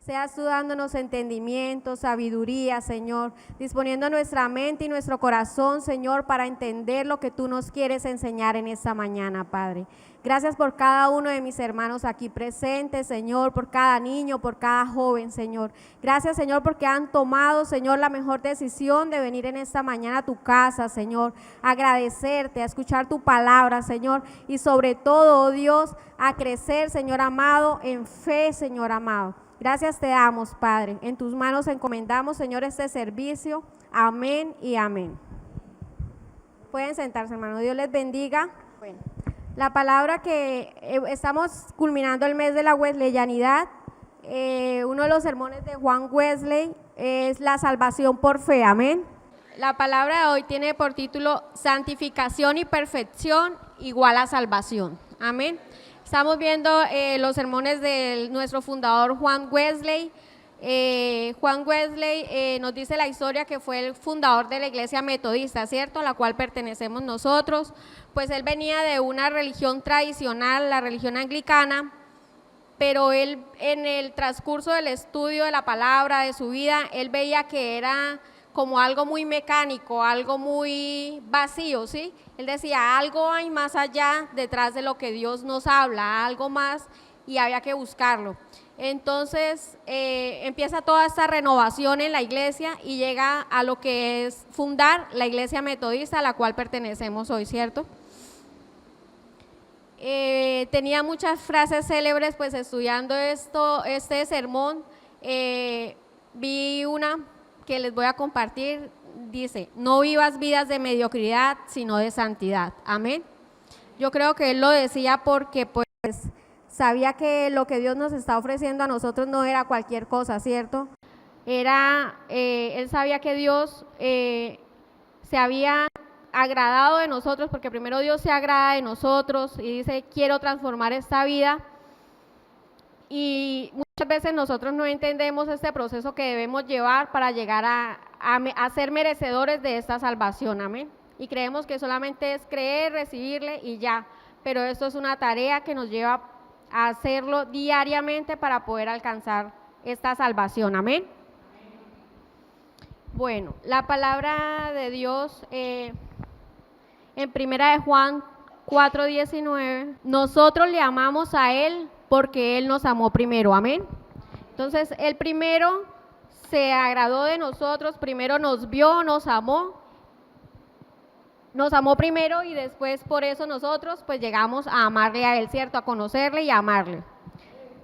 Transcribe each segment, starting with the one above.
Seas tú dándonos entendimiento, sabiduría, Señor, disponiendo nuestra mente y nuestro corazón, Señor, para entender lo que tú nos quieres enseñar en esta mañana, Padre. Gracias por cada uno de mis hermanos aquí presentes, Señor, por cada niño, por cada joven, Señor. Gracias, Señor, porque han tomado, Señor, la mejor decisión de venir en esta mañana a tu casa, Señor, a agradecerte, a escuchar tu palabra, Señor, y sobre todo, oh Dios, a crecer, Señor amado, en fe, Señor amado. Gracias te damos, Padre. En tus manos encomendamos, Señor, este servicio. Amén y amén. Pueden sentarse, hermano. Dios les bendiga. Bueno, la palabra que estamos culminando el mes de la wesleyanidad. Uno de los sermones de Juan Wesley es la salvación por fe. Amén. La palabra de hoy tiene por título santificación y perfección igual a salvación. Amén. Estamos viendo los sermones de nuestro fundador Juan Wesley. Juan Wesley nos dice la historia que fue el fundador de la iglesia metodista, ¿cierto? A la cual pertenecemos nosotros. Pues él venía de una religión tradicional, la religión anglicana, pero él en el transcurso del estudio de la palabra, de su vida, él veía que era como algo muy mecánico, algo muy vacío, ¿sí? Él decía, algo hay más allá detrás de lo que Dios nos habla, algo más, y había que buscarlo. Entonces empieza toda esta renovación en la iglesia y llega a lo que es fundar la iglesia metodista a la cual pertenecemos hoy, ¿cierto? Tenía muchas frases célebres, pues estudiando este sermón, vi una que les voy a compartir, dice, no vivas vidas de mediocridad, sino de santidad. Amén. Yo creo que él lo decía porque pues sabía que lo que Dios nos está ofreciendo a nosotros no era cualquier cosa, ¿cierto? Él sabía que Dios se había agradado de nosotros, porque primero Dios se agrada de nosotros y dice, quiero transformar esta vida. Y muchas veces nosotros no entendemos este proceso que debemos llevar para llegar a ser merecedores de esta salvación, amén. Y creemos que solamente es creer, recibirle y ya, pero esto es una tarea que nos lleva a hacerlo diariamente para poder alcanzar esta salvación, amén. Bueno, la palabra de Dios en 1 de Juan 4:19, nosotros le amamos a Él porque Él nos amó primero, amén. Entonces, Él primero se agradó de nosotros, primero nos vio, nos amó primero y después por eso nosotros pues llegamos a amarle a Él, ¿cierto? A conocerle y a amarle.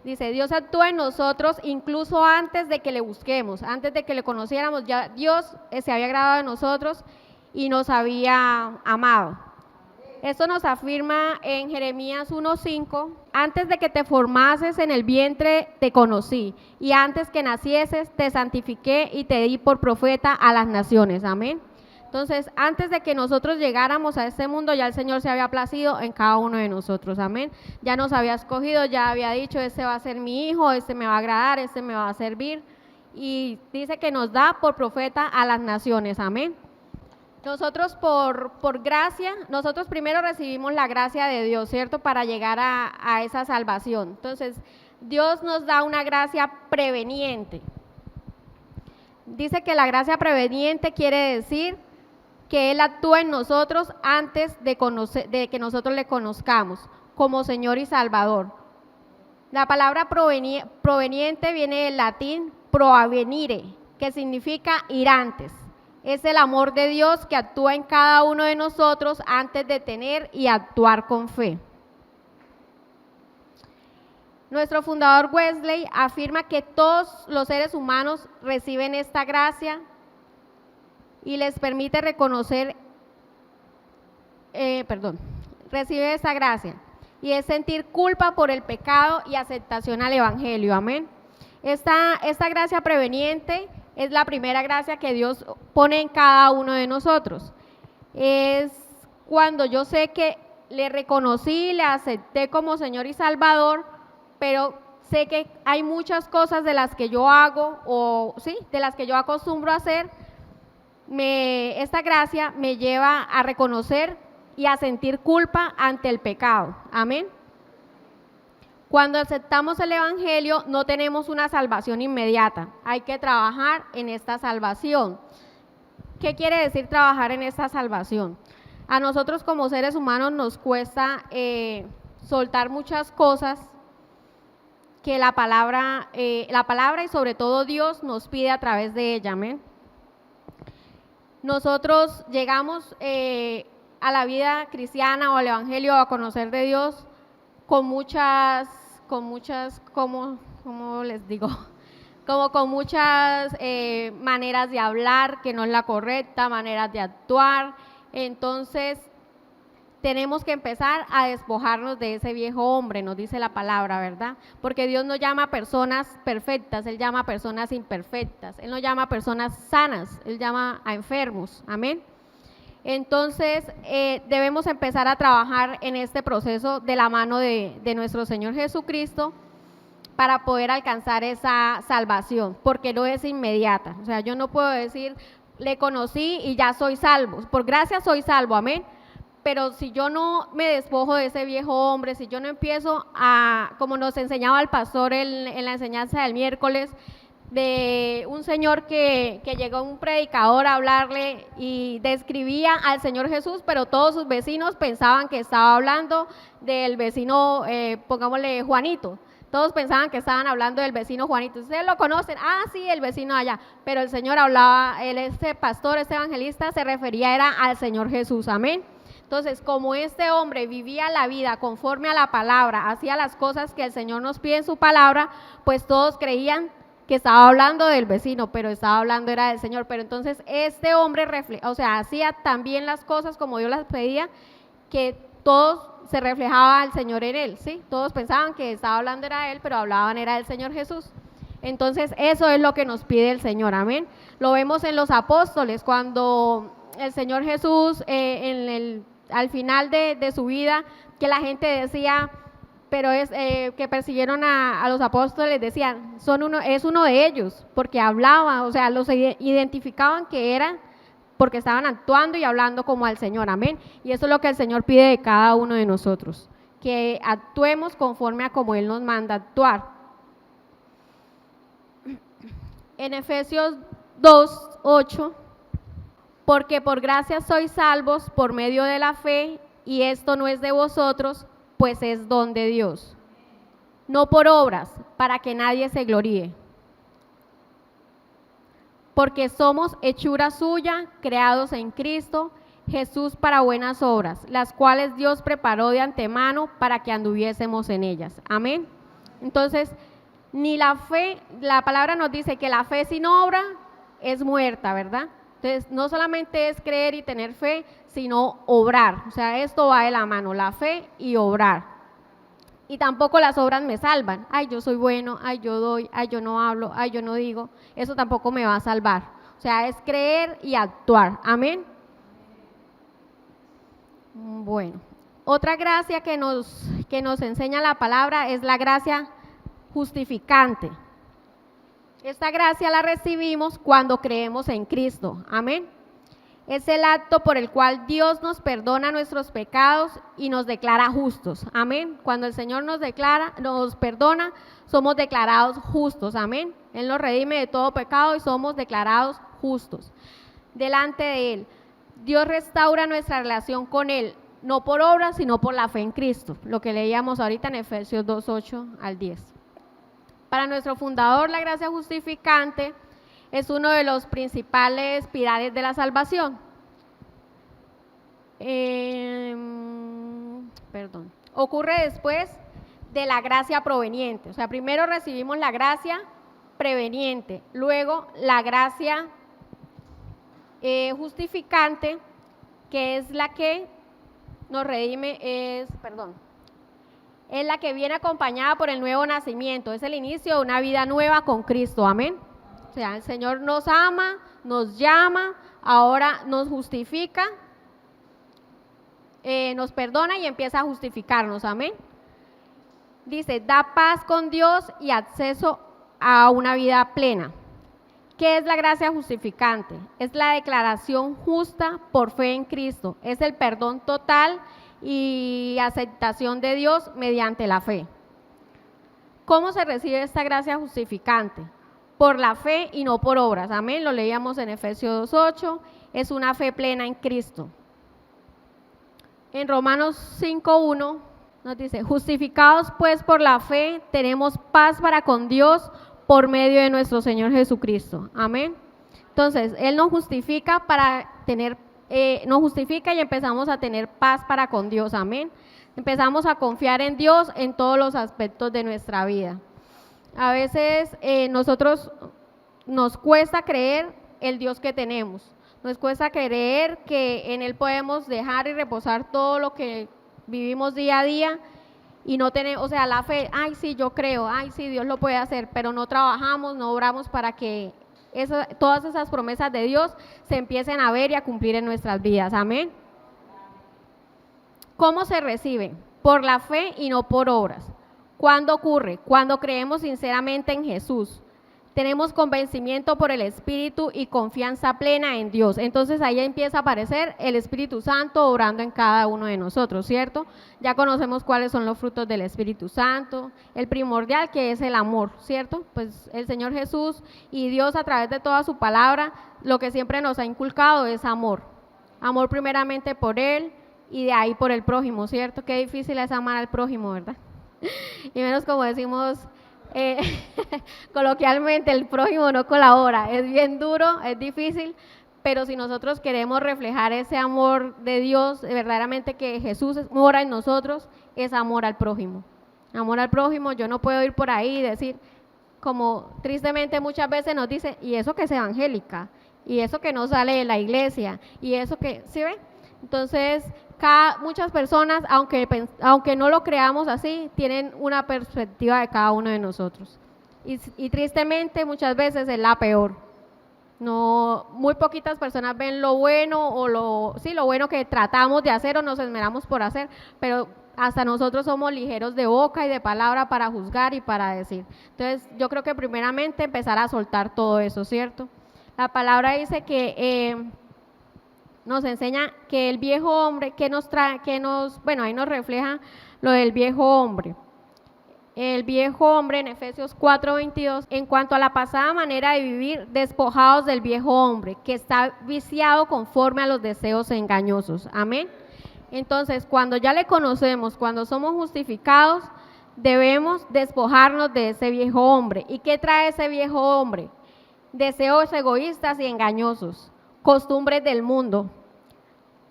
Dice, Dios actúa en nosotros incluso antes de que le busquemos, antes de que le conociéramos, ya Dios se había agradado de nosotros y nos había amado. Esto nos afirma en Jeremías 1:5, antes de que te formases en el vientre te conocí, y antes que nacieses te santifiqué y te di por profeta a las naciones, amén. Entonces, antes de que nosotros llegáramos a este mundo, ya el Señor se había placido en cada uno de nosotros, amén. Ya nos había escogido, ya había dicho, este va a ser mi hijo, este me va a agradar, este me va a servir, y dice que nos da por profeta a las naciones, amén. Nosotros por gracia, nosotros primero recibimos la gracia de Dios, ¿cierto? Para llegar a esa salvación. Entonces, Dios nos da una gracia preveniente. Dice que la gracia preveniente quiere decir que Él actúa en nosotros antes de que nosotros le conozcamos como Señor y Salvador. La palabra proveniente viene del latín proavenire, que significa ir antes. Es el amor de Dios que actúa en cada uno de nosotros antes de tener y actuar con fe. Nuestro fundador Wesley afirma que todos los seres humanos reciben esta gracia y les permite recibe esa gracia y es sentir culpa por el pecado y aceptación al evangelio, amén. Esta gracia preveniente es la primera gracia que Dios pone en cada uno de nosotros. Es cuando yo sé que le reconocí, le acepté como Señor y Salvador, pero sé que hay muchas cosas de las que yo hago, de las que yo acostumbro a hacer. Esta gracia me lleva a reconocer y a sentir culpa ante el pecado. Amén. Cuando aceptamos el Evangelio no tenemos una salvación inmediata, hay que trabajar en esta salvación. ¿Qué quiere decir trabajar en esta salvación? A nosotros como seres humanos nos cuesta soltar muchas cosas que la palabra y sobre todo Dios nos pide a través de ella, amén. Nosotros llegamos a la vida cristiana o al Evangelio a conocer de Dios con muchas, ¿cómo les digo? Como con muchas maneras de hablar que no es la correcta, maneras de actuar. Entonces, tenemos que empezar a despojarnos de ese viejo hombre, nos dice la palabra, ¿verdad? Porque Dios no llama a personas perfectas, Él llama a personas imperfectas. Él no llama a personas sanas, Él llama a enfermos, amén. Entonces, debemos empezar a trabajar en este proceso de la mano de nuestro Señor Jesucristo para poder alcanzar esa salvación, porque no es inmediata. O sea, yo no puedo decir, le conocí y ya soy salvo. Por gracia soy salvo, amén. Pero si yo no me despojo de ese viejo hombre, si yo no empiezo a, como nos enseñaba el pastor en la enseñanza del miércoles, de un señor que llegó un predicador a hablarle y describía al Señor Jesús, pero todos sus vecinos pensaban que estaba hablando del vecino, pongámosle Juanito. Todos pensaban que estaban hablando del vecino Juanito. ¿Ustedes lo conocen? Ah, sí, el vecino allá. Pero el Señor hablaba, este pastor, este evangelista, se refería era al Señor Jesús. Amén. Entonces, como este hombre vivía la vida conforme a la palabra, hacía las cosas que el Señor nos pide en su palabra, pues todos creían que estaba hablando del vecino, pero estaba hablando era del Señor. Pero entonces este hombre hacía también las cosas como Dios las pedía, que todos se reflejaba al Señor en él, ¿sí? Todos pensaban que estaba hablando era de él, pero hablaban era del Señor Jesús. Entonces eso es lo que nos pide el Señor, amén. Lo vemos en los apóstoles, cuando el Señor Jesús al final de su vida, que la gente decía, pero que persiguieron a los apóstoles, decían, es uno de ellos, porque hablaba, o sea, los identificaban que eran, porque estaban actuando y hablando como al Señor, amén. Y eso es lo que el Señor pide de cada uno de nosotros, que actuemos conforme a como Él nos manda actuar. En Efesios 2:8, porque por gracia sois salvos por medio de la fe, y esto no es de vosotros, pues es don de Dios, no por obras, para que nadie se gloríe. Porque somos hechura suya, creados en Cristo Jesús para buenas obras, las cuales Dios preparó de antemano para que anduviésemos en ellas. Amén. Entonces, ni la fe, la palabra nos dice que la fe sin obra es muerta, ¿verdad? Entonces, no solamente es creer y tener fe, sino obrar. O sea, esto va de la mano, la fe y obrar. Y tampoco las obras me salvan. Ay, yo soy bueno, ay, yo doy, ay, yo no hablo, ay, yo no digo. Eso tampoco me va a salvar. O sea, es creer y actuar. Amén. Bueno, otra gracia que nos enseña la palabra es la gracia justificante. Esta gracia la recibimos cuando creemos en Cristo. Amén. Es el acto por el cual Dios nos perdona nuestros pecados y nos declara justos. Amén. Cuando el Señor nos perdona, somos declarados justos. Amén. Él nos redime de todo pecado y somos declarados justos delante de Él. Dios restaura nuestra relación con Él, no por obras, sino por la fe en Cristo. Lo que leíamos ahorita en Efesios 2:8 al 10. Para nuestro fundador, la gracia justificante es uno de los principales pilares de la salvación. Ocurre después de la gracia proveniente. O sea, primero recibimos la gracia preveniente, luego la gracia justificante, que es la que nos redime, es la que viene acompañada por el nuevo nacimiento, es el inicio de una vida nueva con Cristo, amén. O sea, el Señor nos ama, nos llama, ahora nos justifica, nos perdona y empieza a justificarnos, amén. Dice, da paz con Dios y acceso a una vida plena. ¿Qué es la gracia justificante? Es la declaración justa por fe en Cristo, es el perdón total y aceptación de Dios mediante la fe. ¿Cómo se recibe esta gracia justificante? Por la fe y no por obras. Amén, lo leíamos en Efesios 2:8, es una fe plena en Cristo. En Romanos 5:1 nos dice, justificados pues por la fe, tenemos paz para con Dios por medio de nuestro Señor Jesucristo. Amén. Entonces, Él nos justifica nos justifica y empezamos a tener paz para con Dios. Amén. Empezamos a confiar en Dios en todos los aspectos de nuestra vida. A veces nosotros nos cuesta creer el Dios que tenemos. Nos cuesta creer que en Él podemos dejar y reposar todo lo que vivimos día a día y no tenemos, o sea, la fe, ay sí, yo creo, ay sí, Dios lo puede hacer, pero no trabajamos, no obramos para que todas esas promesas de Dios se empiecen a ver y a cumplir en nuestras vidas. Amén. ¿Cómo se recibe? Por la fe y no por obras. ¿Cuándo ocurre? Cuando creemos sinceramente en Jesús. Tenemos convencimiento por el Espíritu y confianza plena en Dios. Entonces ahí empieza a aparecer el Espíritu Santo obrando en cada uno de nosotros, ¿cierto? Ya conocemos cuáles son los frutos del Espíritu Santo. El primordial, que es el amor, ¿cierto? Pues el Señor Jesús y Dios a través de toda su palabra, lo que siempre nos ha inculcado es amor. Amor primeramente por Él y de ahí por el prójimo, ¿cierto? Qué difícil es amar al prójimo, ¿verdad? Y menos como decimos coloquialmente, el prójimo no colabora. Es bien duro, es difícil, pero si nosotros queremos reflejar ese amor de Dios, verdaderamente que Jesús mora en nosotros, es amor al prójimo. Amor al prójimo, yo no puedo ir por ahí y decir, como tristemente muchas veces nos dicen, y eso que es evangélica, y eso que no sale de la iglesia, y eso que, ¿sí ven? Entonces, muchas personas, aunque no lo creamos así, tienen una perspectiva de cada uno de nosotros. Y tristemente muchas veces es la peor. No, muy poquitas personas ven lo bueno o lo bueno que tratamos de hacer o nos esmeramos por hacer, pero hasta nosotros somos ligeros de boca y de palabra para juzgar y para decir. Entonces, yo creo que primeramente empezar a soltar todo eso, ¿cierto? La palabra dice que nos enseña que el viejo hombre, bueno, ahí nos refleja lo del viejo hombre. El viejo hombre en Efesios 4:22, en cuanto a la pasada manera de vivir, despojados del viejo hombre, que está viciado conforme a los deseos engañosos. Amén. Entonces, cuando ya le conocemos, cuando somos justificados, debemos despojarnos de ese viejo hombre. ¿Y qué trae ese viejo hombre? Deseos egoístas y engañosos, costumbres del mundo,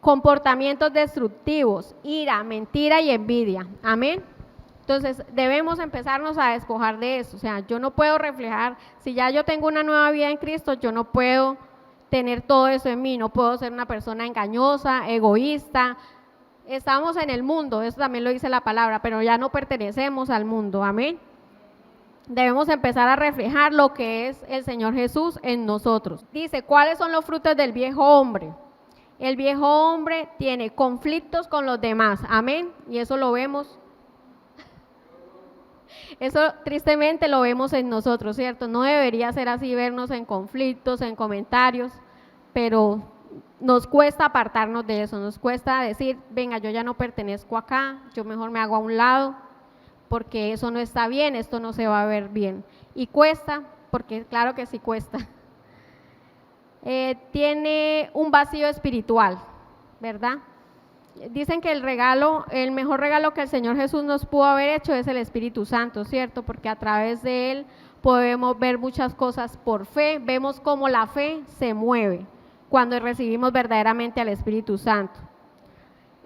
comportamientos destructivos, ira, mentira y envidia. Amén. Entonces debemos empezarnos a despojar de eso. O sea, yo no puedo reflejar, si ya yo tengo una nueva vida en Cristo, yo no puedo tener todo eso en mí, no puedo ser una persona engañosa, egoísta. Estamos en el mundo, eso también lo dice la palabra, pero ya no pertenecemos al mundo. Amén. Debemos empezar a reflejar lo que es el Señor Jesús en nosotros. Dice, ¿cuáles son los frutos del viejo hombre? El viejo hombre tiene conflictos con los demás, amén, y eso lo vemos, eso tristemente lo vemos en nosotros, ¿cierto? No debería ser así, vernos en conflictos, en comentarios, pero nos cuesta apartarnos de eso, nos cuesta decir, venga, yo ya no pertenezco acá, yo mejor me hago a un lado, porque eso no está bien, esto no se va a ver bien, y cuesta, porque claro que sí cuesta. Tiene un vacío espiritual, ¿verdad? Dicen que el mejor regalo que el Señor Jesús nos pudo haber hecho es el Espíritu Santo, ¿cierto? Porque a través de Él podemos ver muchas cosas por fe, vemos cómo la fe se mueve cuando recibimos verdaderamente al Espíritu Santo.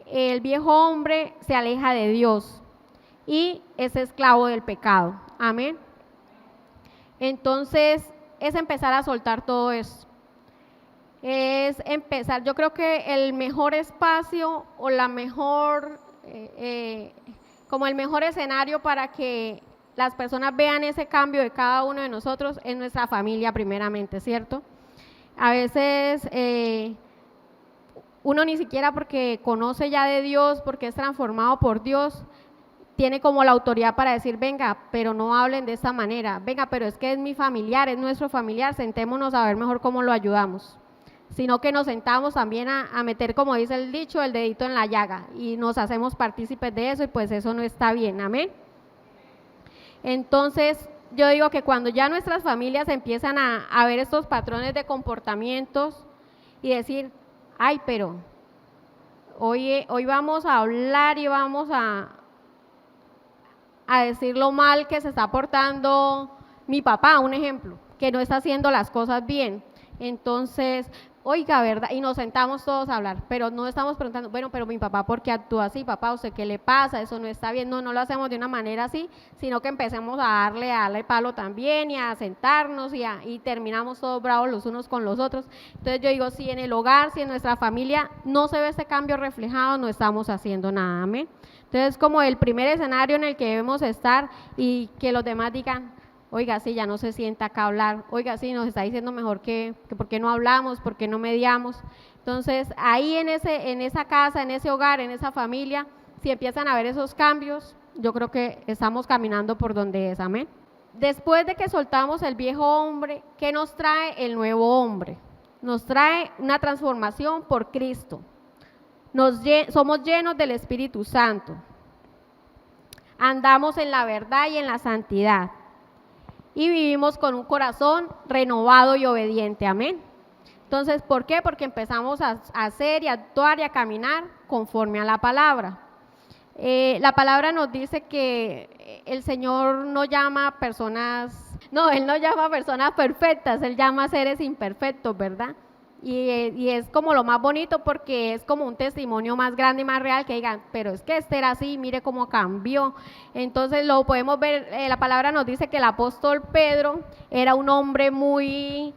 El viejo hombre se aleja de Dios y es esclavo del pecado, amén. Entonces, es empezar a soltar todo eso. Es empezar, yo creo que el mejor espacio o como el mejor escenario para que las personas vean ese cambio de cada uno de nosotros es nuestra familia primeramente, ¿cierto? A veces uno ni siquiera porque conoce ya de Dios, porque es transformado por Dios, tiene como la autoridad para decir, venga, pero no hablen de esta manera, venga, pero es que es mi familiar, es nuestro familiar, sentémonos a ver mejor cómo lo ayudamos. Sino que nos sentamos también a meter, como dice el dicho, el dedito en la llaga y nos hacemos partícipes de eso y pues eso no está bien, amén. Entonces, yo digo que cuando ya nuestras familias empiezan a ver estos patrones de comportamientos y decir, ay, pero hoy vamos a hablar y vamos a decir lo mal que se está portando mi papá, un ejemplo, que no está haciendo las cosas bien. Entonces, oiga, ¿verdad? Y nos sentamos todos a hablar, pero no estamos preguntando, bueno, pero mi papá, ¿por qué actúa así? Papá, ¿usted qué le pasa? Eso no está bien. No lo hacemos de una manera así, sino que empecemos a darle palo también y a sentarnos y terminamos todos bravos los unos con los otros. Entonces yo digo, si en el hogar, si en nuestra familia no se ve este cambio reflejado, no estamos haciendo nada, amén. Entonces, como el primer escenario en el que debemos estar y que los demás digan, oiga, sí, ya no se sienta acá a hablar, oiga, sí, nos está diciendo mejor que por qué no hablamos, por qué no mediamos. Entonces, ahí en esa casa, en ese hogar, en esa familia, si empiezan a ver esos cambios, yo creo que estamos caminando por donde es, amén. Después de que soltamos el viejo hombre, ¿qué nos trae el nuevo hombre? Nos trae una transformación por Cristo. Somos llenos del Espíritu Santo. Andamos en la verdad y en la santidad. Y vivimos con un corazón renovado y obediente, amén. Entonces, ¿por qué? Porque empezamos a hacer y a actuar y a caminar conforme a la palabra. La palabra nos dice que el Señor no llama personas, Él no llama personas perfectas, Él llama seres imperfectos, ¿verdad? Y es como lo más bonito porque es como un testimonio más grande y más real que digan, pero es que este era así, mire cómo cambió. Entonces lo podemos ver, la palabra nos dice que el apóstol Pedro era un hombre muy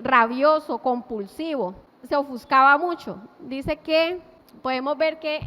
rabioso, compulsivo, se ofuscaba mucho. Dice que podemos ver que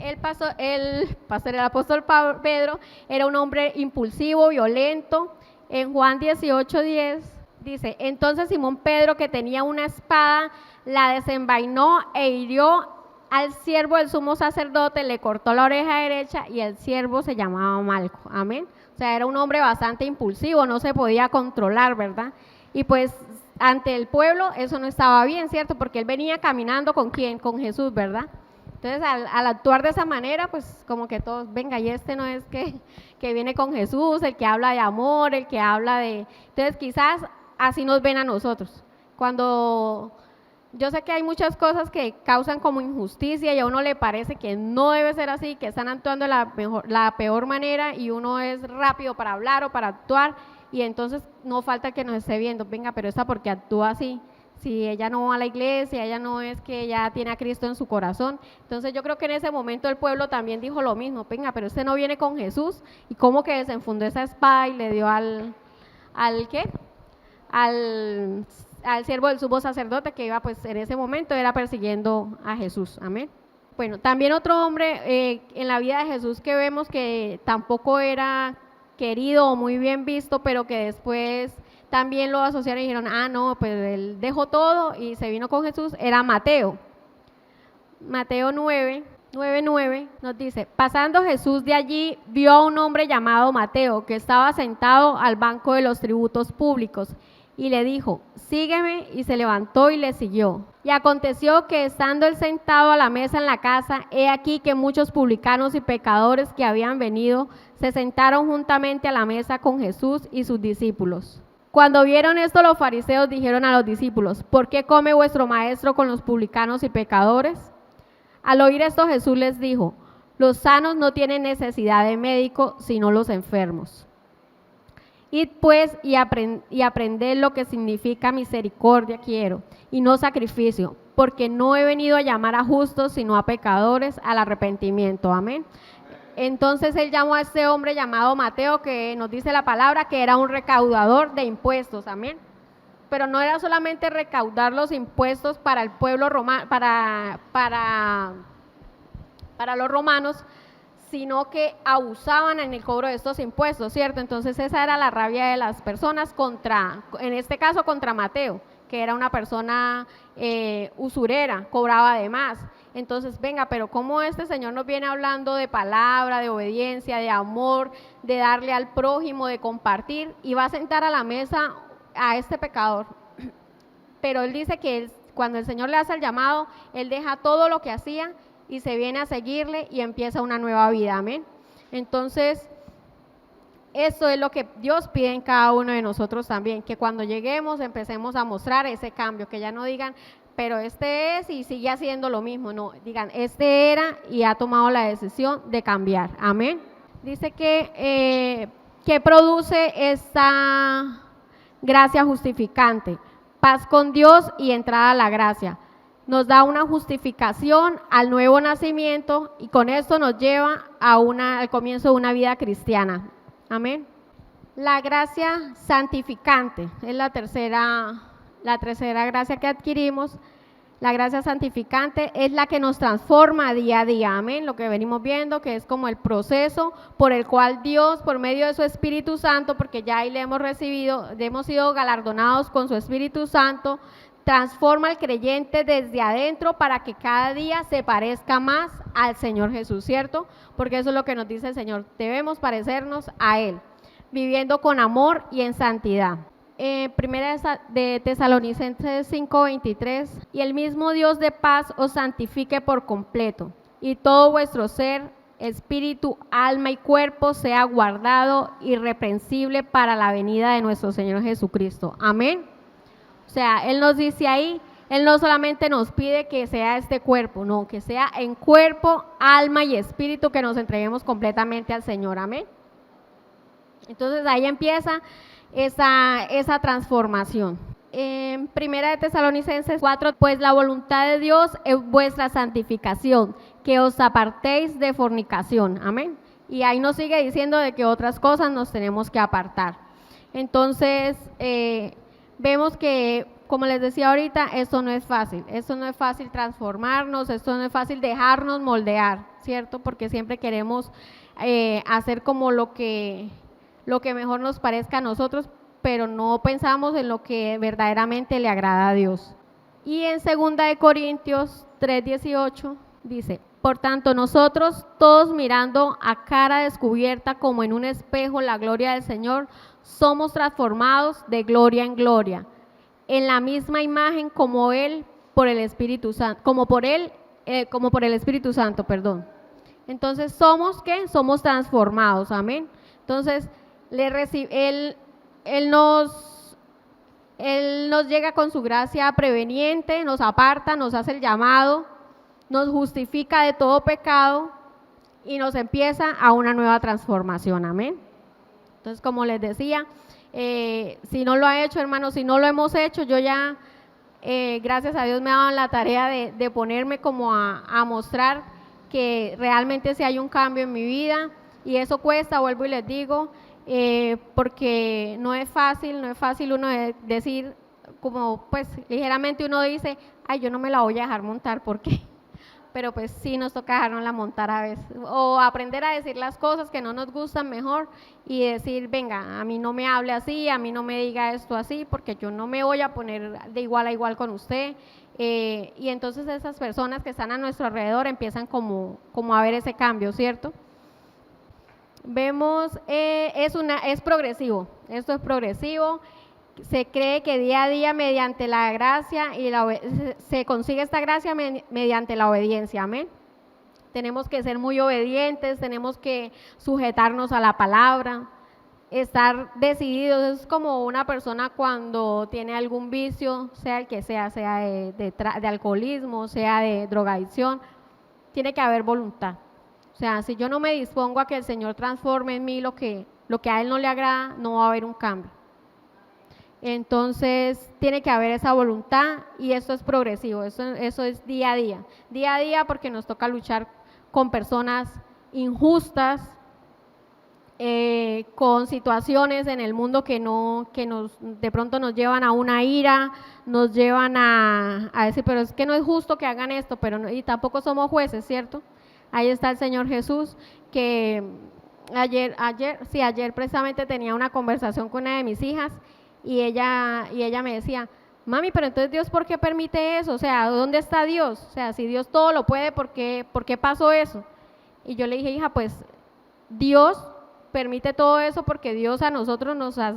el apóstol Pedro era un hombre impulsivo, violento. En Juan 18:10 dice, entonces Simón Pedro, que tenía una espada, la desenvainó e hirió al siervo del sumo sacerdote, le cortó la oreja derecha y el siervo se llamaba Malco, amén. O sea, era un hombre bastante impulsivo, no se podía controlar, ¿verdad? Y pues ante el pueblo eso no estaba bien, ¿cierto? Porque él venía caminando ¿con quién? Con Jesús, ¿verdad? Entonces, al actuar de esa manera, pues como que todos, venga, y este no es que viene con Jesús, el que habla de amor, el que habla de... Entonces, quizás así nos ven a nosotros. Cuando yo sé que hay muchas cosas que causan como injusticia y a uno le parece que no debe ser así, que están actuando de la peor manera y uno es rápido para hablar o para actuar y entonces no falta que nos esté viendo, venga, pero esta porque actúa así. Si ella no va a la iglesia, ella no es que ella tiene a Cristo en su corazón. Entonces yo creo que en ese momento el pueblo también dijo lo mismo, venga, pero este no viene con Jesús, y cómo que desenfundó esa espada y le dio al siervo del sumo sacerdote que iba pues en ese momento era persiguiendo a Jesús, amén. Bueno, también otro hombre en la vida de Jesús que vemos que tampoco era querido o muy bien visto, pero que después también lo asociaron y dijeron, no, pues él dejó todo y se vino con Jesús, era Mateo. Mateo 9:9 nos dice, pasando Jesús de allí, vio a un hombre llamado Mateo, que estaba sentado al banco de los tributos públicos, y le dijo, sígueme, y se levantó y le siguió. Y aconteció que estando él sentado a la mesa en la casa, he aquí que muchos publicanos y pecadores que habían venido, se sentaron juntamente a la mesa con Jesús y sus discípulos. Cuando vieron esto, los fariseos dijeron a los discípulos, ¿por qué come vuestro maestro con los publicanos y pecadores? Al oír esto, Jesús les dijo, los sanos no tienen necesidad de médico, sino los enfermos. Id pues y aprended lo que significa misericordia quiero, y no sacrificio, porque no he venido a llamar a justos, sino a pecadores al arrepentimiento. Amén. Entonces él llamó a este hombre llamado Mateo, que nos dice la palabra que era un recaudador de impuestos, amén. Pero no era solamente recaudar los impuestos para el pueblo romano, para los romanos, sino que abusaban en el cobro de estos impuestos, ¿cierto? Entonces esa era la rabia de las personas en este caso contra Mateo, que era una persona usurera, cobraba de más. Entonces, venga, pero ¿cómo este Señor nos viene hablando de palabra, de obediencia, de amor, de darle al prójimo, de compartir, y va a sentar a la mesa a este pecador? Pero él dice que cuando el Señor le hace el llamado, él deja todo lo que hacía y se viene a seguirle y empieza una nueva vida, amén. Entonces, Eso es lo que Dios pide en cada uno de nosotros también, que cuando lleguemos empecemos a mostrar ese cambio, que ya no digan, pero este es y sigue haciendo lo mismo, no, digan, este era y ha tomado la decisión de cambiar, amén. Dice que produce esta gracia justificante, paz con Dios y entrada a la gracia. Nos da una justificación al nuevo nacimiento y con esto nos lleva al comienzo de una vida cristiana. Amén. La gracia santificante es la tercera gracia que adquirimos. La gracia santificante es la que nos transforma día a día, amén, lo que venimos viendo, que es como el proceso por el cual Dios, por medio de su Espíritu Santo, porque ya ahí le hemos recibido, hemos sido galardonados con su Espíritu Santo, transforma al creyente desde adentro para que cada día se parezca más al Señor Jesús, ¿cierto? Porque eso es lo que nos dice el Señor, debemos parecernos a Él, viviendo con amor y en santidad. Primera de Tesalonicenses 5:23, y el mismo Dios de paz os santifique por completo, y todo vuestro ser, espíritu, alma y cuerpo sea guardado irreprensible para la venida de nuestro Señor Jesucristo. Amén. O sea, Él nos dice ahí, Él no solamente nos pide que sea este cuerpo, no, que sea en cuerpo, alma y espíritu, que nos entreguemos completamente al Señor. Amén. Entonces ahí empieza esa transformación. En Primera de Tesalonicenses 4, pues la voluntad de Dios es vuestra santificación, que os apartéis de fornicación, amén. Y ahí nos sigue diciendo de que otras cosas nos tenemos que apartar. Entonces, vemos que, como les decía ahorita, esto no es fácil transformarnos, esto no es fácil dejarnos moldear, ¿cierto? Porque siempre queremos hacer como lo que mejor nos parezca a nosotros, pero no pensamos en lo que verdaderamente le agrada a Dios. Y en 2 de Corintios 3:18 dice, por tanto nosotros todos mirando a cara descubierta como en un espejo la gloria del Señor, somos transformados de gloria en gloria, en la misma imagen como Él por el Espíritu Santo, como por el Espíritu Santo, perdón. Entonces somos ¿qué? Somos transformados, amén. Entonces Él nos llega con su gracia preveniente, nos aparta, nos hace el llamado, nos justifica de todo pecado y nos empieza a una nueva transformación, amén. Entonces, como les decía, si no lo ha hecho, hermanos, si no lo hemos hecho, yo ya, gracias a Dios me ha dado la tarea de ponerme como a mostrar que realmente sí hay un cambio en mi vida y eso cuesta, vuelvo y les digo, porque no es fácil uno decir, como pues ligeramente uno dice, ay, yo no me la voy a dejar montar, ¿por qué? Pero pues sí nos toca dejárnosla montar a veces, o aprender a decir las cosas que no nos gustan mejor y decir, venga, a mí no me hable así, a mí no me diga esto así, porque yo no me voy a poner de igual a igual con usted, y entonces esas personas que están a nuestro alrededor empiezan como a ver ese cambio, ¿cierto? Vemos, es progresivo, esto es progresivo, se cree que día a día mediante la gracia y se consigue esta gracia mediante la obediencia, amén. Tenemos que ser muy obedientes, tenemos que sujetarnos a la palabra, estar decididos. Es como una persona cuando tiene algún vicio, sea el que sea de alcoholismo, sea de drogadicción, tiene que haber voluntad. O sea, si yo no me dispongo a que el Señor transforme en mí lo que a Él no le agrada, no va a haber un cambio. Entonces, tiene que haber esa voluntad y esto es progresivo, eso es día a día porque nos toca luchar con personas injustas, con situaciones en el mundo que de pronto nos llevan a una ira, nos llevan a decir, pero es que no es justo que hagan esto, y tampoco somos jueces, ¿cierto? Ahí está el Señor Jesús, que ayer precisamente tenía una conversación con una de mis hijas y ella me decía, mami, pero entonces Dios, ¿por qué permite eso? O sea, ¿dónde está Dios? O sea, si Dios todo lo puede, ¿por qué pasó eso? Y yo le dije, hija, pues Dios permite todo eso porque Dios a nosotros nos ha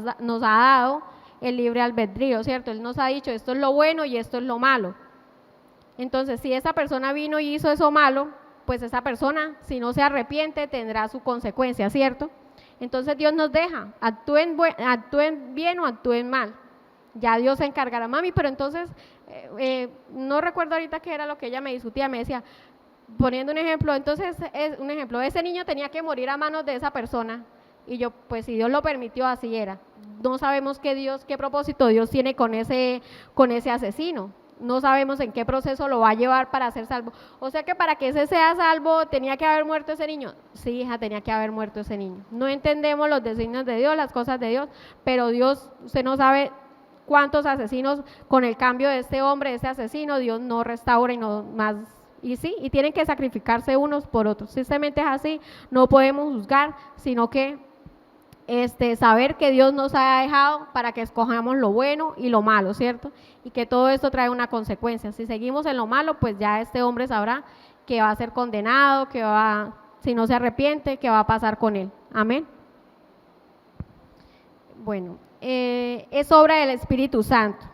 dado el libre albedrío, ¿cierto? Él nos ha dicho, esto es lo bueno y esto es lo malo. Entonces, si esa persona vino y hizo eso malo, pues esa persona, si no se arrepiente, tendrá su consecuencia, ¿cierto? Entonces Dios nos deja, actúen bien o actúen mal. Ya Dios se encargará, mami, pero entonces, no recuerdo ahorita qué era lo que ella me discutía, me decía, poniendo un ejemplo, entonces, ese niño tenía que morir a manos de esa persona, y yo, pues si Dios lo permitió, así era. No sabemos qué propósito Dios tiene con ese asesino, no sabemos en qué proceso lo va a llevar para ser salvo. O sea que para que ese sea salvo, ¿tenía que haber muerto ese niño? Sí, hija, tenía que haber muerto ese niño. No entendemos los designios de Dios, las cosas de Dios, pero Dios, usted no sabe cuántos asesinos, con el cambio de este hombre, de este asesino, Dios no restaura y no más. Y sí, y tienen que sacrificarse unos por otros. Simplemente es así, no podemos juzgar, sino que saber que Dios nos ha dejado para que escojamos lo bueno y lo malo, ¿cierto? Y que todo esto trae una consecuencia. Si seguimos en lo malo, pues ya este hombre sabrá que va a ser condenado, si no se arrepiente, qué va a pasar con él. Amén. Bueno, es obra del Espíritu Santo.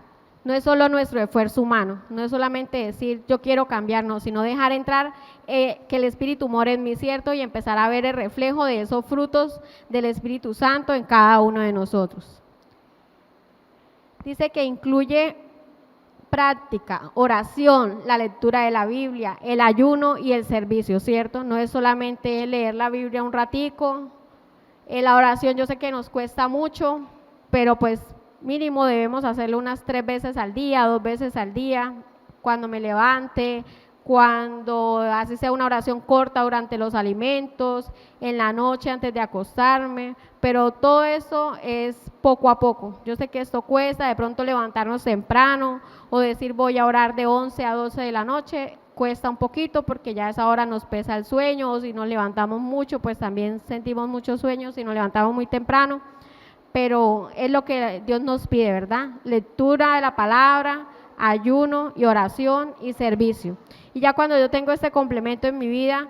No es solo nuestro esfuerzo humano, no es solamente decir yo quiero cambiar, no, sino dejar entrar que el Espíritu more en mí, ¿cierto? Y empezar a ver el reflejo de esos frutos del Espíritu Santo en cada uno de nosotros. Dice que incluye práctica, oración, la lectura de la Biblia, el ayuno y el servicio, ¿cierto? No es solamente leer la Biblia un ratico. La oración yo sé que nos cuesta mucho, pero pues mínimo debemos hacerlo unas 3 veces al día, 2 veces al día, cuando me levante, cuando así sea una oración corta durante los alimentos, en la noche antes de acostarme, pero todo eso es poco a poco. Yo sé que esto cuesta, de pronto levantarnos temprano o decir voy a orar de 11 a 12 de la noche, cuesta un poquito porque ya a esa hora nos pesa el sueño, o si nos levantamos mucho, pues también sentimos mucho sueño si nos levantamos muy temprano, pero es lo que Dios nos pide, ¿verdad? Lectura de la palabra, ayuno y oración y servicio. Y ya cuando yo tengo este complemento en mi vida,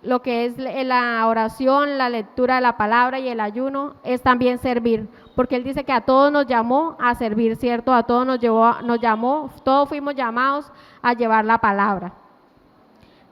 lo que es la oración, la lectura de la palabra y el ayuno, es también servir, porque Él dice que a todos nos llamó a servir, ¿cierto? A todos nos llamó, todos fuimos llamados a llevar la palabra.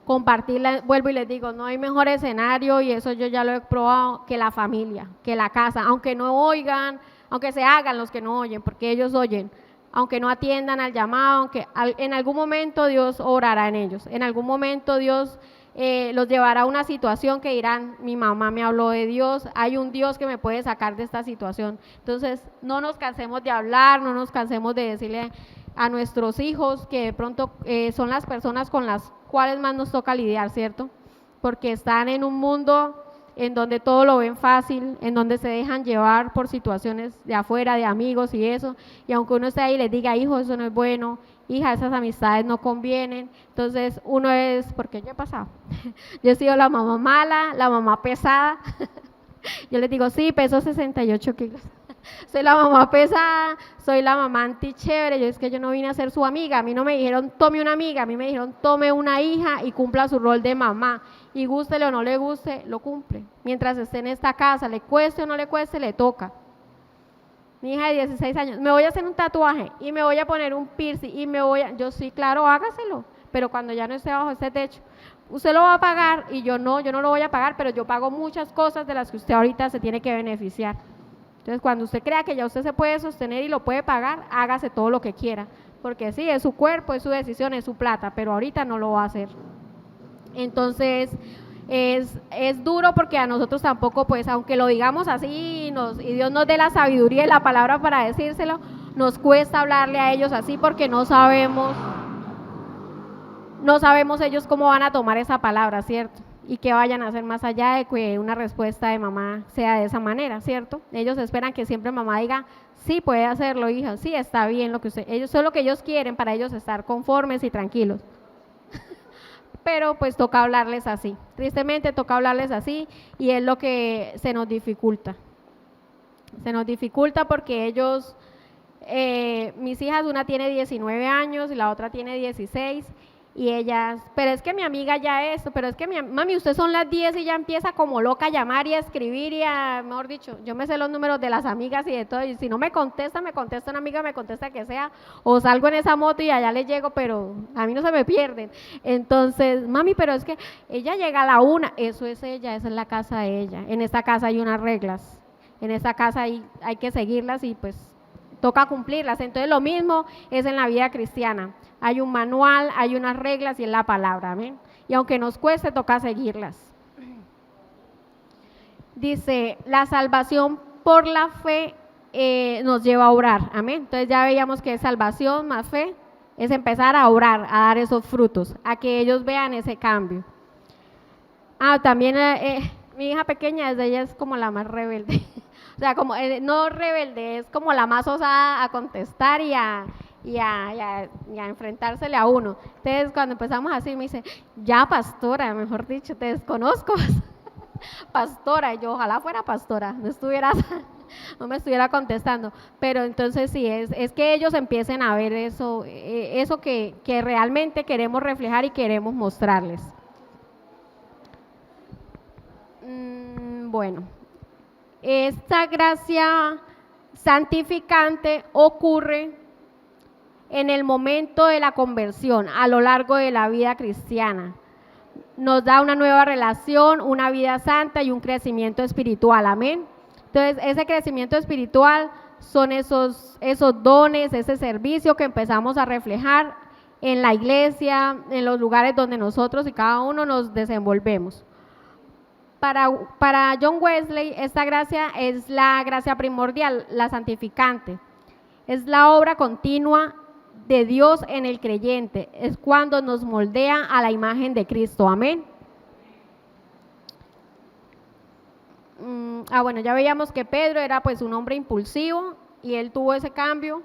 Compartirla, vuelvo y les digo, no hay mejor escenario, y eso yo ya lo he probado, que la familia, que la casa, aunque no oigan, aunque se hagan los que no oyen, porque ellos oyen, aunque no atiendan al llamado, aunque en algún momento Dios obrará en ellos, en algún momento Dios los llevará a una situación que dirán, mi mamá me habló de Dios, hay un Dios que me puede sacar de esta situación. Entonces no nos cansemos de hablar, no nos cansemos de decirle a nuestros hijos que de pronto son las personas con las cuales más nos toca lidiar, ¿cierto? Porque están en un mundo en donde todo lo ven fácil, en donde se dejan llevar por situaciones de afuera, de amigos y eso, y aunque uno esté ahí y les diga, hijo, eso no es bueno, hija, esas amistades no convienen, entonces uno es, porque yo he pasado, yo he sido la mamá mala, la mamá pesada, yo les digo, sí, peso 68 kilos, soy la mamá pesada, soy la mamá antichévere, es que yo no vine a ser su amiga, a mí no me dijeron tome una amiga, a mí me dijeron tome una hija y cumpla su rol de mamá, y gústele o no le guste, lo cumple, mientras esté en esta casa, le cueste o no le cueste, le toca. Mi hija de 16 años, me voy a hacer un tatuaje y me voy a poner un piercing y yo sí, claro, hágaselo, pero cuando ya no esté bajo este techo, usted lo va a pagar y yo no lo voy a pagar, pero yo pago muchas cosas de las que usted ahorita se tiene que beneficiar. Entonces, cuando usted crea que ya usted se puede sostener y lo puede pagar, hágase todo lo que quiera, porque sí, es su cuerpo, es su decisión, es su plata, pero ahorita no lo va a hacer. Entonces, es duro porque a nosotros tampoco, pues, aunque lo digamos así y Dios nos dé la sabiduría y la palabra para decírselo, nos cuesta hablarle a ellos así porque no sabemos ellos cómo van a tomar esa palabra, ¿cierto? Y qué vayan a hacer más allá de que una respuesta de mamá sea de esa manera, ¿cierto? Ellos esperan que siempre mamá diga, sí, puede hacerlo, hija, sí, está bien lo que ellos son lo que ellos quieren para ellos estar conformes y tranquilos. Pero pues toca hablarles así, tristemente toca hablarles así y es lo que se nos dificulta. Se nos dificulta porque ellos, mis hijas, una tiene 19 años y la otra tiene 16, Y ellas, pero es que mi amiga ya esto, pero es que mami, usted son las 10 y ya empieza como loca a llamar y a escribir y a, mejor dicho, yo me sé los números de las amigas y de todo, y si no me contesta una amiga, me contesta que sea, o salgo en esa moto y allá le llego, pero a mí no se me pierden. Entonces, mami, pero es que ella llega a la 1, eso es ella, esa es la casa de ella, en esta casa hay unas reglas, en esta casa hay que seguirlas y pues toca cumplirlas. Entonces lo mismo es en la vida cristiana. Hay un manual, hay unas reglas y es la palabra, amén. Y aunque nos cueste, toca seguirlas. Dice, la salvación por la fe nos lleva a orar, amén. Entonces ya veíamos que es salvación más fe, es empezar a orar, a dar esos frutos, a que ellos vean ese cambio. También mi hija pequeña, desde ella es como la más rebelde. O sea, como no rebelde, es como la más osada a contestar y a enfrentársele a uno. Entonces, cuando empezamos así, me dice, ya pastora, mejor dicho, te desconozco. Pastora, y yo ojalá fuera pastora, no me estuviera contestando. Pero entonces sí, es que ellos empiecen a ver eso, eso que realmente queremos reflejar y queremos mostrarles. Bueno, esta gracia santificante ocurre en el momento de la conversión, a lo largo de la vida cristiana. Nos da una nueva relación, una vida santa y un crecimiento espiritual, amén. Entonces, ese crecimiento espiritual son esos dones, ese servicio que empezamos a reflejar en la iglesia, en los lugares donde nosotros y cada uno nos desenvolvemos. Para John Wesley, esta gracia es la gracia primordial, la santificante. Es la obra continua de Dios en el creyente. Es cuando nos moldea a la imagen de Cristo. Amén. Bueno, ya veíamos que Pedro era pues un hombre impulsivo y él tuvo ese cambio.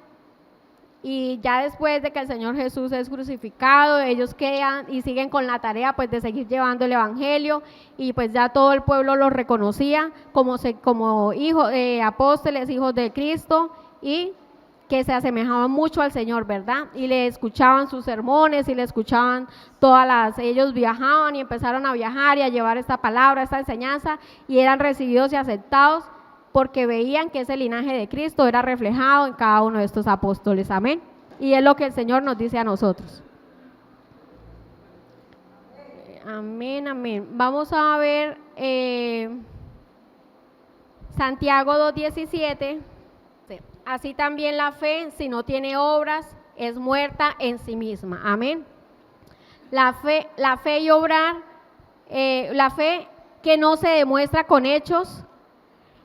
Y ya después de que el Señor Jesús es crucificado, ellos quedan y siguen con la tarea pues de seguir llevando el evangelio, y pues ya todo el pueblo los reconocía como hijos, apóstoles, hijos de Cristo, y que se asemejaban mucho al Señor, ¿verdad? Y le escuchaban sus sermones y le escuchaban ellos viajaban y empezaron a viajar y a llevar esta palabra, esta enseñanza, y eran recibidos y aceptados porque veían que ese linaje de Cristo era reflejado en cada uno de estos apóstoles, amén. Y es lo que el Señor nos dice a nosotros. Amén, amén. Vamos a ver Santiago 2:17. Así también la fe, si no tiene obras, es muerta en sí misma, amén. La fe y obrar, la fe que no se demuestra con hechos,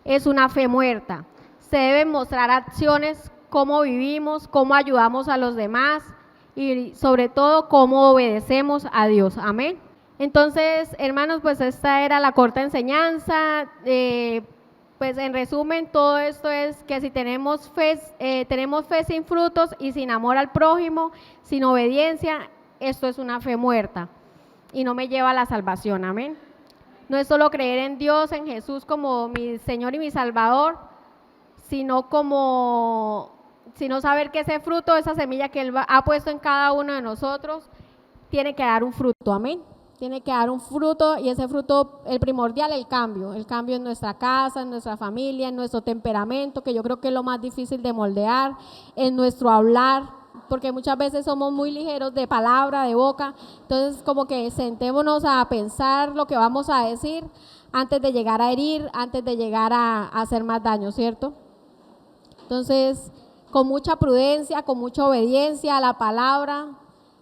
es una fe muerta. Se deben mostrar acciones, cómo vivimos, cómo ayudamos a los demás y sobre todo cómo obedecemos a Dios. Amén. Entonces, hermanos, pues esta era la corta enseñanza. Pues en resumen, todo esto es que si tenemos fe sin frutos y sin amor al prójimo, sin obediencia, esto es una fe muerta y no me lleva a la salvación. Amén. No es solo creer en Dios, en Jesús como mi Señor y mi Salvador, sino saber que ese fruto, esa semilla que Él ha puesto en cada uno de nosotros, tiene que dar un fruto, amén. Tiene que dar un fruto, y ese fruto, el primordial, el cambio en nuestra casa, en nuestra familia, en nuestro temperamento, que yo creo que es lo más difícil de moldear, en nuestro hablar, porque muchas veces somos muy ligeros de palabra, de boca. Entonces como que sentémonos a pensar lo que vamos a decir antes de llegar a herir, antes de llegar a hacer más daño, ¿cierto? Entonces, con mucha prudencia, con mucha obediencia a la palabra,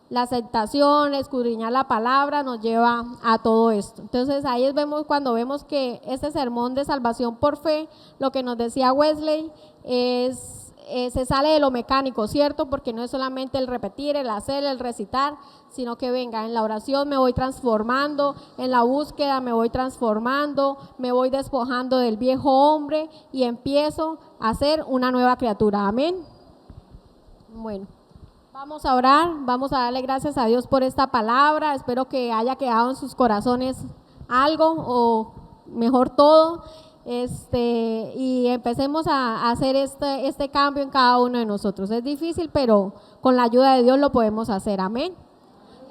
la aceptación, escudriñar la palabra nos lleva a todo esto. Entonces ahí cuando vemos que este sermón de salvación por fe, lo que nos decía Wesley se sale de lo mecánico, ¿cierto? Porque no es solamente el repetir, el hacer, el recitar, sino que venga, en la oración me voy transformando, en la búsqueda me voy transformando, me voy despojando del viejo hombre y empiezo a ser una nueva criatura. Amén. Bueno, vamos a orar, vamos a darle gracias a Dios por esta palabra. Espero que haya quedado en sus corazones algo, o mejor todo. Y empecemos a hacer este cambio en cada uno de nosotros. Es difícil, pero con la ayuda de Dios lo podemos hacer. Amén.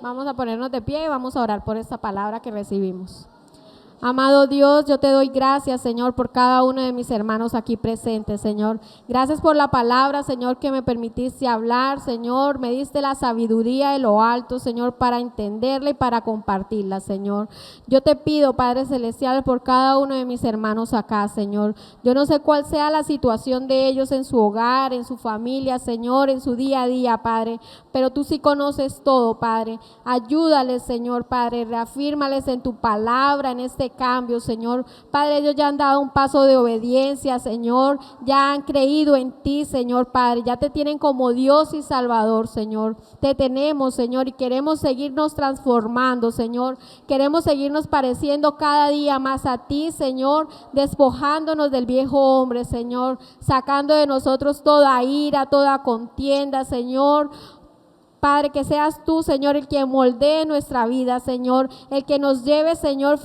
Vamos a ponernos de pie y vamos a orar por esta palabra que recibimos. Amado Dios, yo te doy gracias, Señor, por cada uno de mis hermanos aquí presentes, Señor. Gracias por la palabra, Señor, que me permitiste hablar, Señor. Me diste la sabiduría de lo alto, Señor, para entenderla y para compartirla, Señor. Yo te pido, Padre Celestial, por cada uno de mis hermanos acá, Señor. Yo no sé cuál sea la situación de ellos en su hogar, en su familia, Señor, en su día a día, Padre, pero tú sí conoces todo, Padre. Ayúdales, Señor, Padre, reafírmales en tu palabra, en este cambio, Señor. Padre, ellos ya han dado un paso de obediencia, Señor, ya han creído en ti, Señor, Padre, ya te tienen como Dios y Salvador, Señor. Te tenemos, Señor, y queremos seguirnos transformando, Señor. Queremos seguirnos pareciendo cada día más a ti, Señor, despojándonos del viejo hombre, Señor, sacando de nosotros toda ira, toda contienda, Señor. Padre, que seas tú, Señor, el que moldee nuestra vida, Señor, el que nos lleve, Señor,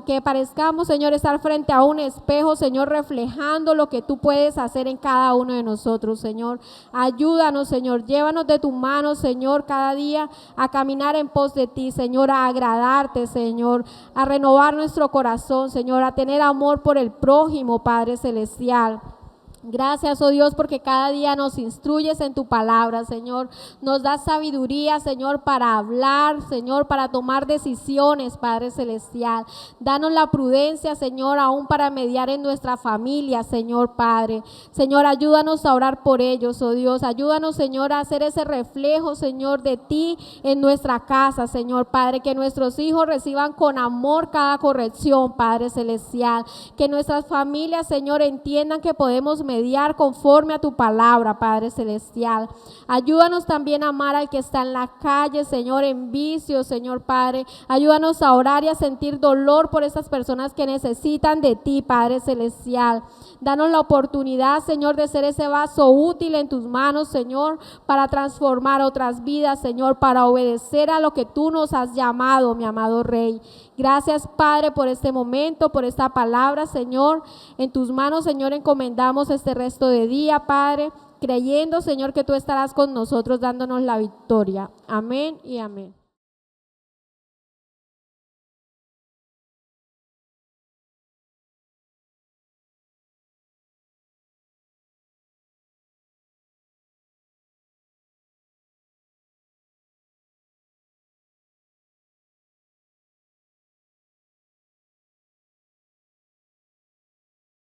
que parezcamos, Señor, estar frente a un espejo, Señor, reflejando lo que tú puedes hacer en cada uno de nosotros, Señor. Ayúdanos, Señor, llévanos de tu mano, Señor, cada día a caminar en pos de ti, Señor, a agradarte, Señor, a renovar nuestro corazón, Señor, a tener amor por el prójimo, Padre Celestial. Gracias, oh Dios, porque cada día nos instruyes en tu palabra, Señor. Nos das sabiduría, Señor, para hablar, Señor, para tomar decisiones, Padre Celestial. Danos la prudencia, Señor, aún para mediar en nuestra familia, Señor, Padre. Señor, ayúdanos a orar por ellos, oh Dios. Ayúdanos, Señor, a hacer ese reflejo, Señor, de ti en nuestra casa, Señor, Padre. Que nuestros hijos reciban con amor cada corrección, Padre Celestial. Que nuestras familias, Señor, entiendan que podemos mediar conforme a tu palabra, Padre Celestial. Ayúdanos también a amar al que está en la calle, Señor, en vicio, Señor Padre. Ayúdanos a orar y a sentir dolor por esas personas que necesitan de ti, Padre Celestial. Danos la oportunidad, Señor, de ser ese vaso útil en tus manos, Señor, para transformar otras vidas, Señor, para obedecer a lo que tú nos has llamado, mi amado Rey. Gracias, Padre, por este momento, por esta palabra, Señor. En tus manos, Señor, encomendamos este resto de día, Padre, creyendo, Señor, que tú estarás con nosotros dándonos la victoria. Amén y amén.